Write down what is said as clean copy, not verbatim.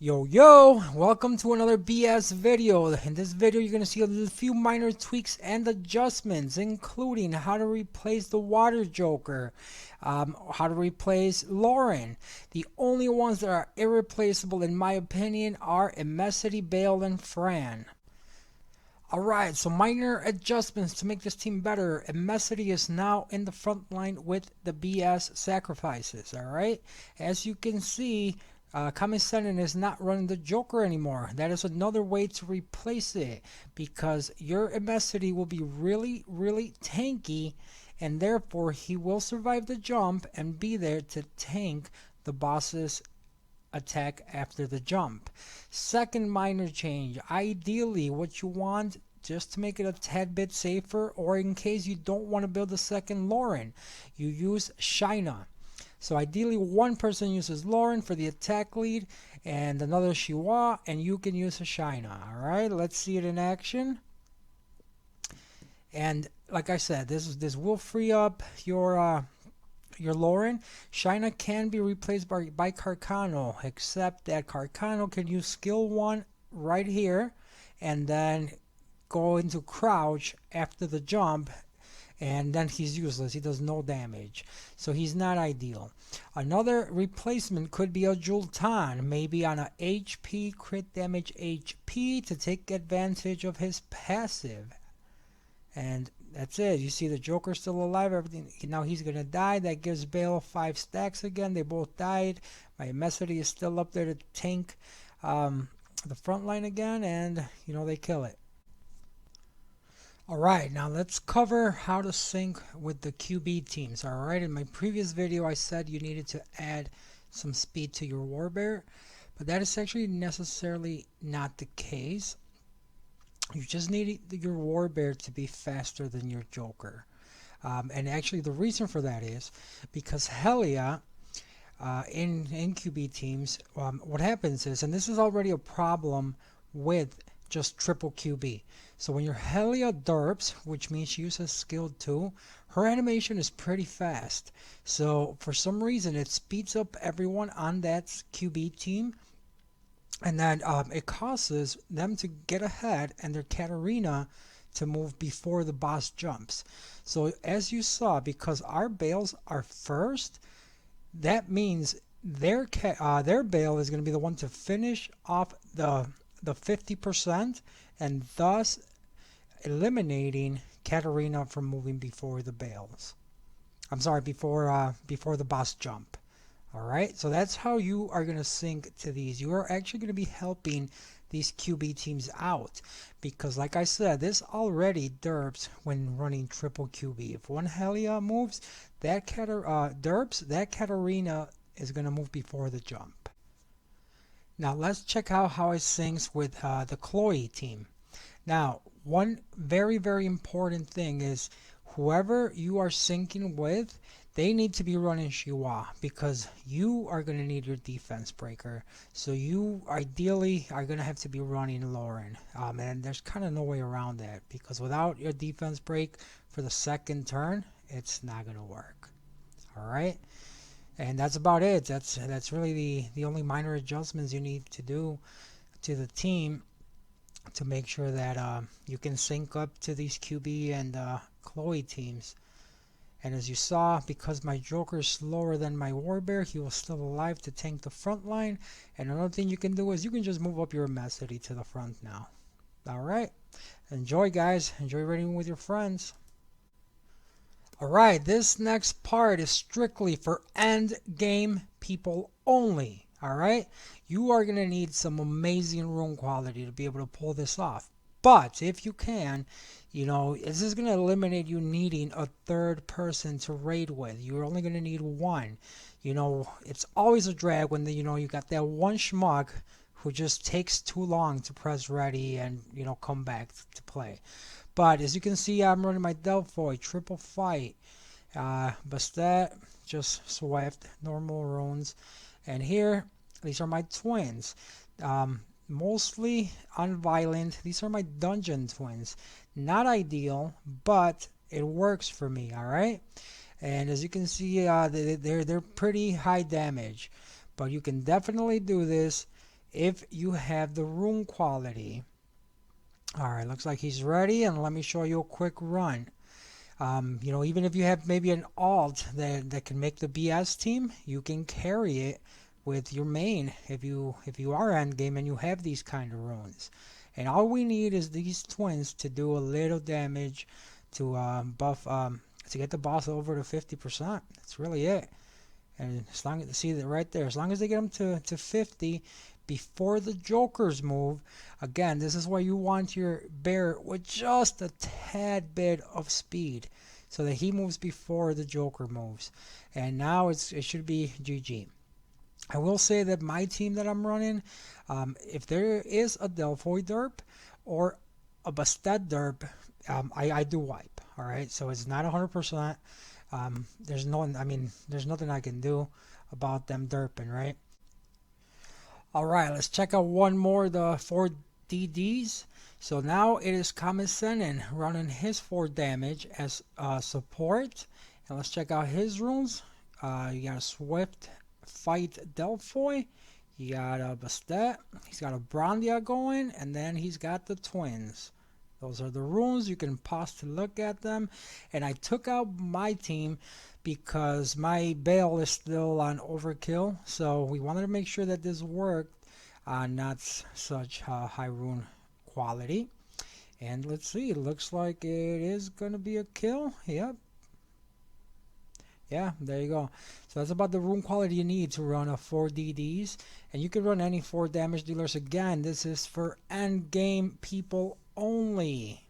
Yo, welcome to another BS video. In this video, you're going to see a few minor tweaks and adjustments, including how to replace the water joker, how to replace Loren. The only ones that are irreplaceable, in my opinion, are Immensity, Bale, and Fran. Alright, so minor adjustments to make this team better. Immensity is now in the front line with the BS sacrifices. Alright, as you can see, Kami Senin is not running the Joker anymore. That is another way to replace it, because your Immensity will be really tanky, and therefore he will survive the jump and be there to tank the boss's attack after the jump. Second minor change, ideally what you want, just to make it a tad bit safer, or in case you don't want to build a second Loren, you use Shina. So ideally one person uses Loren for the attack lead and another Shiwa, and you can use a Shina. Alright, let's see it in action. And like I said, this will free up your Loren. Shina can be replaced by Carcano, except that Carcano can use skill 1 right here and then go into crouch after the jump, and then he's useless. He does no damage, so he's not ideal. Another replacement could be a Jultan, maybe on a HP, crit damage HP, to take advantage of his passive. And that's it. You see the Joker's still alive. Everything. Now he's gonna die. That gives Bale 5 stacks again. They both died. My Immensity is still up there to tank the front line again, and they kill it. Alright, now let's cover how to sync with the QB teams. Alright, in my previous video I said you needed to add some speed to your Warbear, but that is actually necessarily not the case. You just need your Warbear to be faster than your Joker. And actually the reason for that is because Helia in QB teams, what happens is, and this is already a problem with just triple QB. So when your Helia derps, which means she uses skill 2, her animation is pretty fast. So for some reason it speeds up everyone on that QB team, and then it causes them to get ahead and their Katarina to move before the boss jumps. So as you saw, because our Bales are first, that means their Bale is going to be the one to finish off the 50%, and thus eliminating Katarina from moving before the Bales. I'm sorry, before the boss jump. Alright, so that's how you are going to sync to these. You are actually going to be helping these QB teams out, because like I said, this already derps when running triple QB. If one Helia moves, that derps, that Katarina is going to move before the jump. Now let's check out how it syncs with the Chloe team. Now, one very important thing is whoever you are syncing with, they need to be running Shiwa, because you are going to need your defense breaker. So you ideally are going to have to be running Loren. And there's kind of no way around that, because without your defense break for the second turn, it's not going to work. Alright? And that's about it. That's really the only minor adjustments you need to do to the team to make sure that you can sync up to these QB and Chloe teams. And as you saw, because my Joker is slower than my Warbear, he was still alive to tank the front line. And another thing you can do is you can just move up your Immensity to the front now. Alright, enjoy guys, enjoy raiding with your friends. Alright, this next part is strictly for end game people only. Alright, you are going to need some amazing room quality to be able to pull this off. But if you can, this is going to eliminate you needing a third person to raid with. You're only going to need one. It's always a drag when you got that one schmuck who just takes too long to press ready and come back to play. But as you can see, I'm running my Delphoid triple fight. Bastet, just Swift, normal runes. And here, these are my twins. Mostly unviolent. These are my dungeon twins. Not ideal, but it works for me, alright? And as you can see, they're pretty high damage. But you can definitely do this if you have the rune quality. Alright, looks like he's ready, and let me show you a quick run. Even if you have maybe an alt that can make the BS team, you can carry it with your main if you are endgame and you have these kind of runes. And all we need is these twins to do a little damage to buff to get the boss over to 50%. That's really it. And as long as see that right there, as long as they get them to 50 before the Joker's move, again, this is why you want your bear with just a tad bit of speed, so that he moves before the Joker moves. And now it should be GG. I will say that my team that I'm running, if there is a Delphoid derp or a Bastet derp, I do wipe. All right, so it's not 100%. There's nothing I can do about them derping, right? All right, let's check out one more, the 4 DDs. So now it is Kamisenin running his 4 damage as support. And let's check out his runes. You got a Swift Fight Delphoid. You got a Bastet. He's got a Brandia going. And then he's got the twins. Those are the runes. You can pause to look at them. And I took out my team because my Bale is still on overkill. So we wanted to make sure that this worked on not such high rune quality. And let's see. It looks like it is going to be a kill. Yep. Yeah, there you go. So that's about the rune quality you need to run a 4 DDs. And you can run any 4 damage dealers. Again, this is for end game people only.